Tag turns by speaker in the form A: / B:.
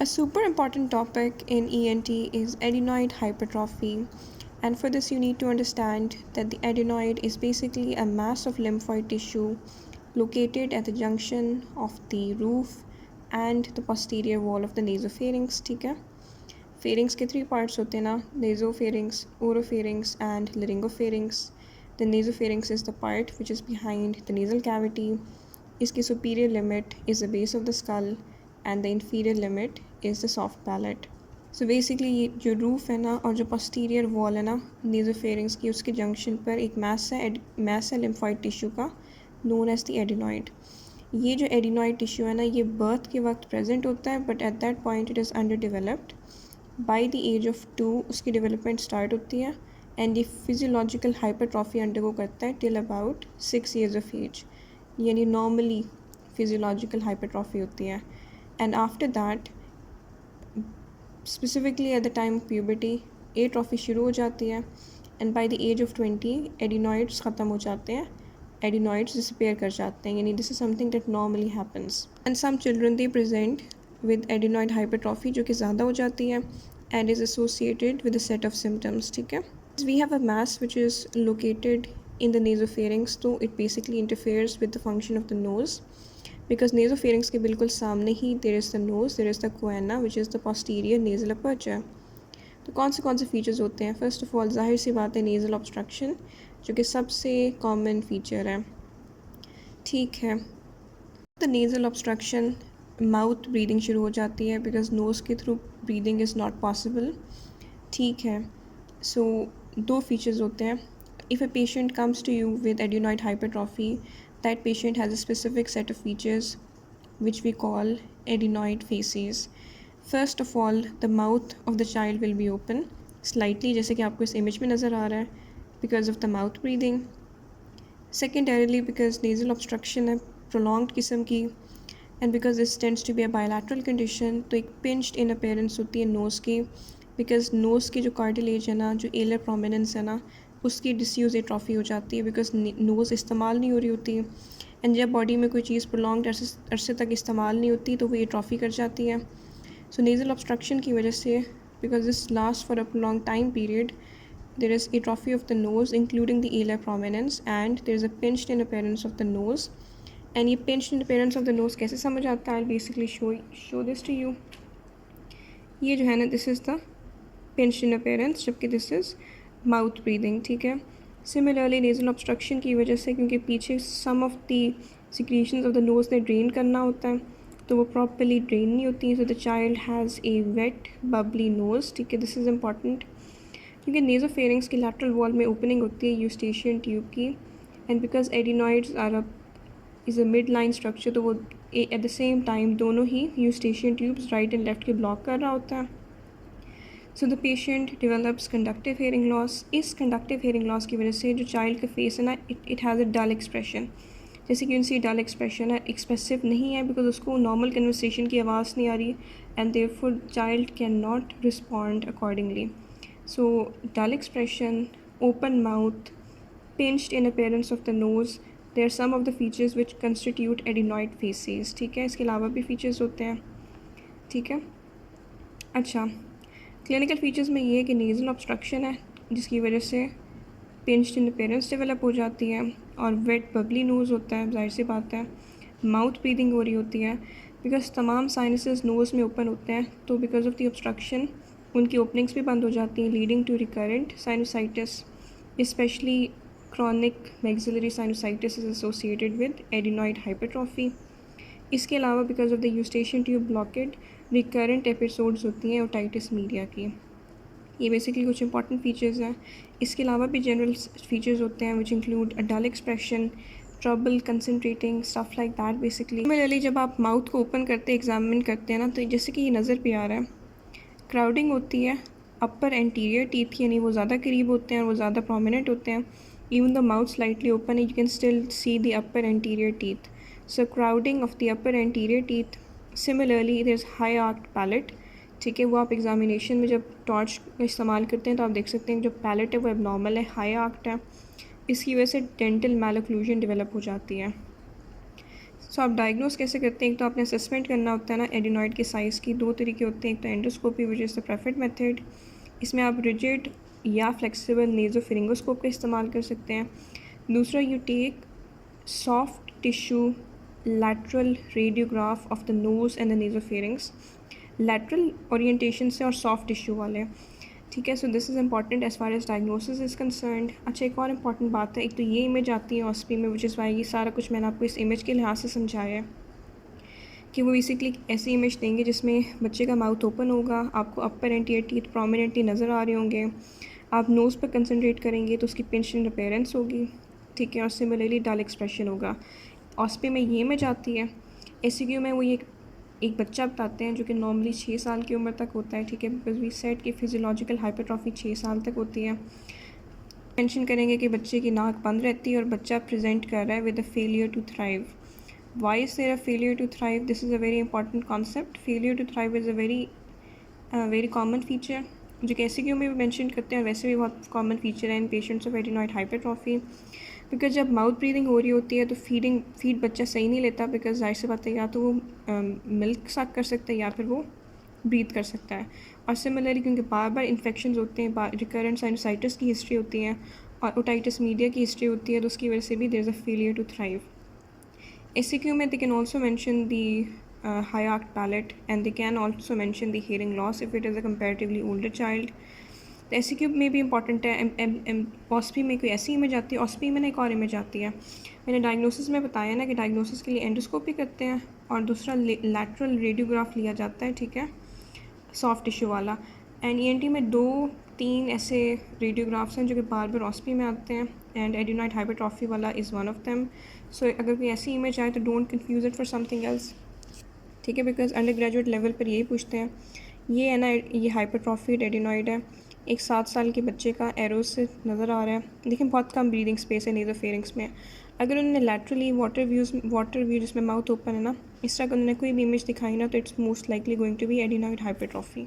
A: A super important topic in ENT is adenoid hypertrophy, and for this, you need to understand that the adenoid is basically a mass of lymphoid tissue located at the junction of the roof and the posterior wall of the nasopharynx. ठीक है, pharynx के three parts होते हैं ना, nasopharynx, oropharynx and laryngopharynx. The nasopharynx is the part which is behind the nasal cavity. इसकी superior limit is the base of the skull and the inferior limit is the soft palate. So basically ये जो roof है ना और जो posterior wall है ना nasopharynx की, उसके junction पर एक mass है lymphoid tissue का, known as the adenoid. ये जो adenoid tissue है ना, ये birth के वक्त present होता है, but at that point it is underdeveloped. By the age of 2 उसकी development start होती है and ये physiological hypertrophy undergo करता है till about 6 years of age. यानी normally physiological hypertrophy होती है. And after that, specifically at the time of puberty, atrophy शुरू हो जाती है and by the age of 20 adenoids ख़त्म हो जाते हैं, adenoids disappear कर जाते हैं. यानी this is something that normally happens. And some children they present with adenoid hypertrophy जो कि ज़्यादा हो जाती है and is associated with a set of symptoms. ठीक है, we have a mass which is located in the nasopharynx, so it basically interferes with the function of the nose. Because nasopharynx के बिल्कुल सामने ही there is the nose, there is the choana which is the posterior nasal aperture. तो कौन से features होते हैं? First of all जाहिर सी बात है nasal obstruction जो कि सबसे कॉमन फीचर है. ठीक है, the nasal obstruction mouth breathing शुरू हो जाती है बिकॉज नोज़ के through breathing is not possible. ठीक है, सो दो फीचर्स होते हैं. If a patient comes to you with adenoid hypertrophy, that patient has a specific set of features which we call adenoid facies. First of all, the mouth of the child will be open slightly, जैसे कि आपको इस image में नज़र आ रहा है, because of the mouth breathing. Secondarily, because nasal obstruction है prolonged किस्म की, and because this tends to be a bilateral condition, तो एक pinched in appearance होती है nose की, because nose की जो cartilage है ना, जो alar prominence है ना, उसकी डिसयूज़ एट्रॉफी हो जाती है बिकॉज नोज़ इस्तेमाल नहीं हो रही होती. एंड जब बॉडी में कोई चीज़ प्रोलॉन्ग्ड अरसे तक इस्तेमाल नहीं होती तो वो एट्रॉफी कर जाती है. सो नेज़ल ऑब्स्ट्रक्शन की वजह से, because this last for a long time period, there is atrophy of the nose including the alar prominence and there is a pinched in appearance of the nose. And ये pinched in appearance of the nose कैसे समझ आता है? I basically show this to you. ये जो है ना, this is the pinched in appearance, जबकि दिस इज़ माउथ ब्रीदिंग. ठीक है, सिमिलरली नेज़ल ऑब्स्ट्रक्शन की वजह से, क्योंकि पीछे some of the secretions of the nose ने ड्रेन करना होता है तो वो प्रॉपर्ली ड्रेन नहीं होती, so the child has a wet bubbly nose. ठीक है, दिस इज़ इम्पॉर्टेंट क्योंकि नेज़ोफेरिंक्स की लैटरल वॉल में ओपनिंग होती है यूस्टेशियन ट्यूब की, and because adenoids are is a mid line structure, तो वो एट द सेम टाइम दोनों ही eustachian tubes right and left के ब्लॉक कर रहा होता है. So the patient develops conductive hearing loss. इस कंडक्टिव हेयरिंग लॉस की वजह से जो चाइल्ड का फेस है ना, it has a dull expression. जैसे कि उनसे डल एक्सप्रेशन है, एक्सप्रेसिव नहीं है बिकॉज उसको नॉर्मल कन्वर्सेशन की आवाज़ नहीं आ रही, and therefore child can not respond accordingly. So dull expression, open mouth, pinched in appearance of the nose, there are some of the features which constitute adenoid facies. ठीक है, इसके अलावा भी फीचर्स होते हैं. ठीक है, अच्छा, क्लिनिकल फीचर्स में ये है कि नेज़ल ऑब्स्ट्रक्शन है जिसकी वजह से पिंच्ड इन अपीयरेंस डेवलप हो जाती है और वेट बबली नोज़ होता है, जाहिर सी बात है. माउथ ब्रीदिंग हो रही होती है बिकॉज तमाम साइनसेस नोज़ में ओपन होते हैं, तो बिकॉज ऑफ द ऑब्स्ट्रक्शन उनकी ओपनिंग्स भी बंद हो जाती हैं, leading to recurrent sinusitis. Specially chronic maxillary sinusitis is associated with adenoid hypertrophy. इसके अलावा because of the eustachian tube blockade recurrent episodes होती हैं ओटाइटिस मीडिया की. ये बेसिकली कुछ इंपॉर्टेंट फीचर्स हैं. इसके अलावा भी जनरल फीचर्स होते हैं which include a dull expression, trouble concentrating, stuff like that. Basically similarly जब आप माउथ को ओपन करते एग्जामिन करते हैं ना, तो जैसे कि ये नज़र पे आ रहा है, क्राउडिंग होती है अपर एंटीरियर टीथ की, यानी वो ज़्यादा करीब होते हैं और वो ज़्यादा प्रोमिनेंट होते हैं. Even the mouth slightly open, you can still see the upper anterior teeth. So crowding of the upper anterior teeth. Similarly there is high arched palate. ठीक है, वो आप एग्जामिनेशन में जब टॉर्च का इस्तेमाल करते हैं तो आप देख सकते हैं जो पैलेट है वो एबनॉर्मल है, हाई आर्क्ड है. इसकी वजह से डेंटल मैलोक्लूजन डेवलप हो जाती है. सो आप डायग्नोस कैसे करते हैं? एक तो आपने असेसमेंट करना होता है ना एडिनॉइड के साइज़ की। दो तरीके होते हैं, एक तो endoscopy which is the preferred method, इसमें आप रिजिड या फ्लेक्सिबल नेज़ोफिरिंगोस्कोप का इस्तेमाल कर सकते हैं। दूसरा, you take soft tissue lateral radiograph of the nose and the nasopharynx, lateral orientation से और सॉफ्ट टिश्यू वाले, ठीक है। So this is important as far as diagnosis is concerned. अच्छा, एक और इंपॉर्टेंट बात है, एक तो ये इमेज आती है ऑस्पी में, विच इज़ वाई ये सारा कुछ मैंने आपको इस इमेज के लिहाज से समझाया है कि वो बेसिकली ऐसी इमेज देंगे जिसमें बच्चे का माउथ ओपन होगा, आपको अपर एंड ईयर टीथ प्रोमिनेंटली नज़र आ रहे होंगे, आप नोज़ पर कंसनट्रेट करेंगे तो उसकी पिंच इन अपीयरेंस होगी, ठीक है, और सिमिलरली डल एक्सप्रेशन होगा। ऑस्पी में ये इमेज आती है। एसीक्यू में वो ये एक बच्चा बताते हैं जो कि नॉर्मली 6 साल की उम्र तक होता है, ठीक है, बिकॉज वी सेड कि फिजियोलॉजिकल हाइपरट्रॉफी 6 साल तक होती है। मेंशन करेंगे कि बच्चे की नाक बंद रहती है और बच्चा प्रेजेंट कर रहा है with a failure to thrive. Why is there a failure to thrive? This is a very important concept. Failure to thrive is a very common feature जो कि एसीक्यू में भी मेंशन करते हैं, वैसे भी बहुत कॉमन फीचर है in patients of adenoid hypertrophy. Because जब माउथ ब्रीदिंग हो रही होती है तो फीड बच्चा सही नहीं लेता, बिकॉज जाहिर सी बात है या तो वो मिल्क सक कर सकता है या फिर वो ब्रीथ कर सकता है। और सिमिलरली क्योंकि बार बार इन्फेक्शन होते हैं, रिकरेंट साइनसाइटिस की हिस्ट्री होती है और ओटाइटिस मीडिया की हिस्ट्री होती है, तो उसकी वजह से भी there is a failure to thrive. ACQ में they can also mention the high arched palate, and they can also mention the hearing loss if it is a comparatively older child. तो ACQ में भी important है। ऑस्पी में कोई ऐसी image आती है, ऑस्पी में ना एक और इमेज आती है। मैंने डायग्नोसिस में बताया ना कि डायग्नोसिस के लिए एंडोस्कोपी करते हैं और दूसरा लैटरल रेडियोग्राफ लिया जाता है, ठीक है, सॉफ्ट टिश्यू वाला। एंड ENT में 2-3 ऐसे रेडियोग्राफ्स हैं जो कि बार बार ऑस्पी में आते हैं, एंड एडिनॉइड हाइपरट्रॉफी वाला इज़ वन ऑफ देम। सो अगर कोई ऐसी इमेज आए तो don't confuse it for something else, ठीक है, बिकॉज अंडर ग्रेजुएट लेवल पर यही पूछते हैं। ये है ना, ये हाइपरट्रॉफीड एडिनॉइड है, एक 7 साल के बच्चे का एरोस से नज़र आ रहा है, लेकिन बहुत कम ब्रीदिंग स्पेस है नेज़ोफेरिंग्स में। अगर उन्होंने लैटरली वाटर व्यू जिसमें माउथ ओपन है ना, इस तरह का उन्होंने कोई भी इमेज दिखाई ना, तो it's most likely going to be adenoid hypertrophy.